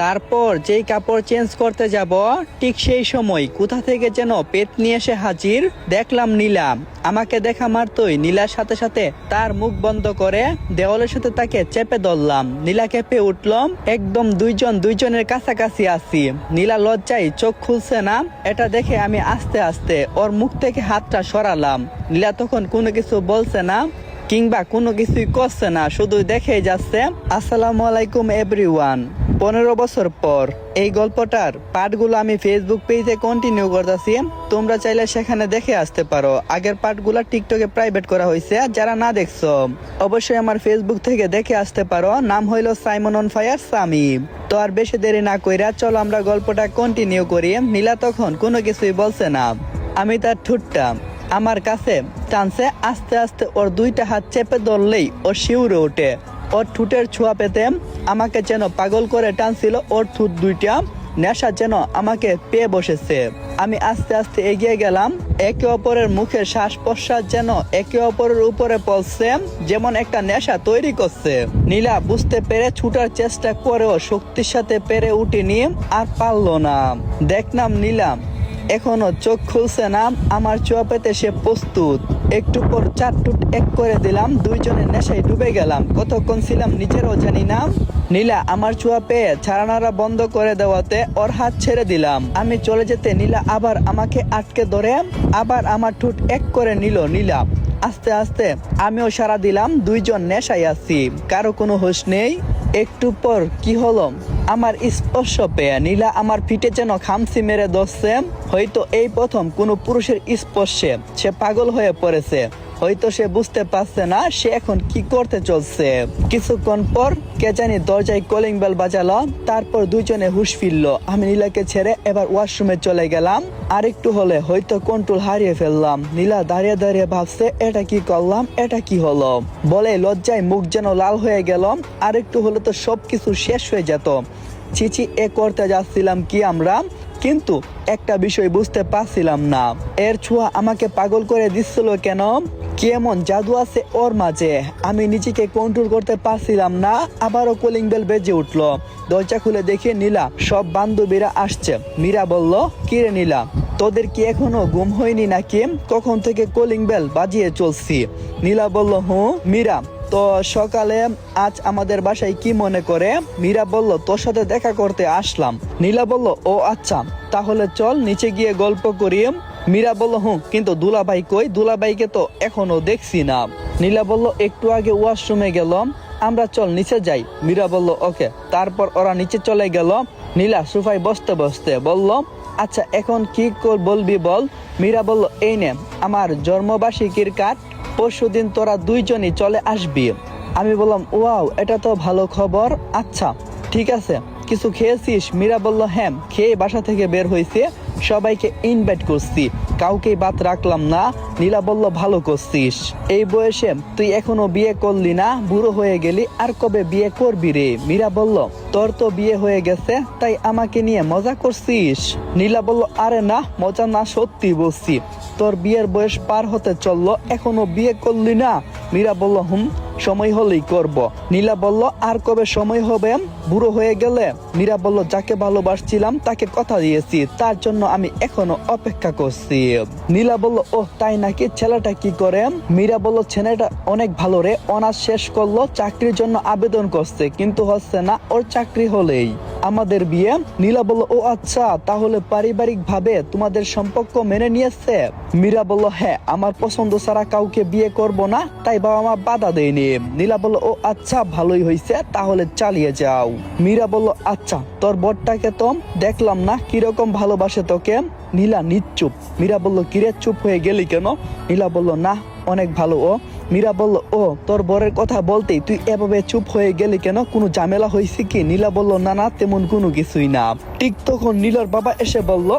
তারপর যেই কাপড় চেঞ্জ করতে যাব ঠিক সেই সময় কোথা থেকে যেন পেতনি এসে হাজির। দেখলাম নীলা। আমাকে দেখা মাত্রই নীলার সাথে সাথে তার মুখ বন্ধ করে দেওয়ালের সাথে তাকে চেপে ধরলাম। নীলা কেঁপে উঠলাম। একদম দুইজনের কাছাকাছি আছি। নীলা লজ্জায় চোখ খুলছে না। এটা দেখে আমি আস্তে আস্তে ওর মুখ থেকে হাতটা সরালাম। নীলা তখন কোনো কিছু বলছে না কিংবা কোনো কিছুই করছে না, শুধু দেখেই যাচ্ছে। আসসালামু আলাইকুম এভরিওয়ান। 15 বছর পর এই গল্পটার পার্টগুলো আমি ফেসবুক পেজে কন্টিনিউ করতেছি। তোমরা চাইলে সেখানে দেখে আসতে পারো। আগের পার্টগুলো টিকটকে প্রাইভেট করা হয়েছে, যারা না দেখছো অবশ্যই আমার ফেসবুক থেকে দেখে আসতে পারো। নাম হইলো সাইমন অন ফায়ার সামি। তো আর বেশি দেরি না কইরা চলো আমরা গল্পটা কন্টিনিউ করি। নীলা তখন কোনো কিছুই বলছে না। আমি তার ঠোঁটটা আমার কাছে টানছে। আস্তে আস্তে ওর দুইটা হাত চেপে ধরলেই ও শিউরে ওঠে। ওর ঠোঁটের ছোঁয়া পেতে আমাকে যেন পাগল করে টানছিল। ওর ঠোঁট দুইটা নেশা যেন আমাকে পেয়ে বসেছে। আমি আস্তে আস্তে এগিয়ে গেলাম। একে অপরের মুখে শ্বাস প্রশ্বাস যেন একে অপরের উপরে পড়ছে, যেমন একটা নেশা তৈরি করছে। নীলা বুঝতে পেরে ছুটার চেষ্টা করেও শক্তির সাথে পেরে উঠিনি, আর পারলো না। দেখলাম নীলা এখনো চোখ খুলছে না। আমার ছোঁয়া পেতে সে প্রস্তুত। একটু পর 4 টুট এক করে দিলাম। দুইজনের নেশায় ডুবে গেলাম। কতক্ষণ ছিলাম নিজেরও জানি না। নীলা আমার ছোঁয়া পেয়ে ছাড়ানারা বন্ধ করে দেওয়াতে ওর হাত ছেড়ে দিলাম। আমি চলে যেতে নীলা আবার আমাকে আটকে ধরে আবার আমার ঠোঁট এক করে নিল। নীলা আস্তে আস্তে আমিও সারা দিলাম। দুইজন নেশায় আছি, কারো কোনো হুঁশ নেই। একটু পর কি হলো, আমার স্পর্শ পেয়ে নীলা আমার পিঠে যেন খামচি মেরে ধরছে। হয়তো এই প্রথম কোনো পুরুষের স্পর্শে সে পাগল হয়ে পড়েছে। হয়তো সে বুঝতে পারছে না সে এখন কি করতে চলছে। কিছুক্ষণ পর কে জানি দরজায় কলিং বেল বাজালো। তারপর দুইজনে হুঁশ ফিরলো। আমি নীলাকে ছেড়ে এবার ওয়াশরুমে চলে গেলাম। আর একটু হলে হয়তো কন্ট্রোল হারিয়ে ফেললাম। নীলা দাঁড়িয়ে দাঁড়িয়ে ভাবছে এটা কি করলাম, এটা কি হলো বলে লজ্জায় মুখ যেন লাল হয়ে গেল। আর একটু হলে তো সবকিছু শেষ হয়ে যেত। চিচি এ করতে যাচ্ছিলাম কি আমরা, কিন্তু একটা বিষয় বুঝতে পারছিলাম না। এর ছোঁয়া আমাকে পাগল করে দিচ্ছিল কেন? কি এমন জাদু আছে ওর মাঝে? আমি নিজেকে কন্ট্রোল করতে পারছিলাম না। আবারও কলিং বেল বেজে উঠলো। দরজা খুলে দেখে নীলা সব বান্ধবীরা আসছে। মীরা বলল, কিরে নীলা, তোদের কি এখনো ঘুম হয়নি নাকি? কখন থেকে কলিং বেল বাজিয়ে চলছি। নীলা বলল, মীরা তো সকালে আজ আমাদের বাসায় কি মনে করে? মীরা বলল, তোর সাথে দেখা করতে আসলাম। নীলা বলল, ও আচ্ছা, তাহলে চল নিচে গিয়ে গল্প করি। মীরা বলল, কিন্তু দুলাভাই কই? দুলাভাইকে তো এখনো দেখছি না। নীলা বলল, একটু আগে ওয়াশরুমে গেলাম, আমরা চল নিচে যাই। মীরা বলল, ওকে। তারপর ওরা নিচে চলে গেল। নীলা সোফায় বসতে বসতে বলল, আচ্ছা এখন কি বলবি বল। মীরা বলল, এই নে আমার জন্মবার্ষিকীর কার্ড। পরশুদিন তোরা দুইজনই চলে আসবি। আমি বললাম, ওয়াও, এটা তো ভালো খবর। আচ্ছা ঠিক আছে, কিছু খেয়েছিস? মীরা বলল, হ্যাঁ, খেয়ে বাসা থেকে বের হয়েছে। সবাইকে ইনভাইট করছি, কাউকেই বাদ রাখলাম না। নীলা বলল, ভালো করছিস। এই বয়সে তুই এখনো বিয়ে করলি না, বুড়ো হয়ে গেলি, আর কবে বিয়ে করবি রে? মীরা বলল, তোর তো বিয়ে হয়ে গেছে, তাই আমাকে নিয়ে মজা করছিস? নীলা বলল, আরে না, মজা না, সত্যি বলছি। তোর বিয়ের বয়স পার হতে চললো, এখনো বিয়ে করলি না? মীরা বলল, সময় হলেই করব। নীলা বলল, আর কবে সময় হবে? বুড়ো হয়ে গেলে। মীরা বলল, যাকে ভালোবাসছিলাম তাকে কথা দিয়েছি, তার জন্য আমি এখনো অপেক্ষা করছি। নীলা বলল, ওহ তাই নাকি? ছেলেটা কি করে? মীরা বলল, ছেলেটা অনেক ভালো রে, অনার্স শেষ করলো, চাকরির জন্য আবেদন করছে, কিন্তু হচ্ছে না। ওর চাকরি হলেই আমাদের বিয়ে। নীলা বলল, ও আচ্ছা, তাহলে পারিবারিক ভাবে তোমাদের সম্পর্ক মেনে নিয়েছে? মীরা বলল, হ্যাঁ, আমার পছন্দ ছাড়া কাউকে বিয়ে করব না, তাই বাবা মা বাধা দেয়নি। নীলা বলল, ও আচ্ছা, ভালোই হয়েছে, তাহলে চালিয়ে যাও। মীরা বলল, আচ্ছা তোর বরটাকে তো দেখলাম না, কিরকম ভালোবাসে তোকে? নীলা নিশ্চুপ। মীরা বলল, কিরে চুপ হয়ে গেলি কেন? নীলা বলল, না অনেক ভালো ও। মীরা বলল, ও তোর বরের কথা বলতেই তুই এভাবে চুপ হয়ে গেলি কেন? কোনো ঝামেলা হয়েছে কি? নীলা বলল, না না, তেমন কোনো কিছুই না। ঠিক তখন নীলার বাবা এসে বলল,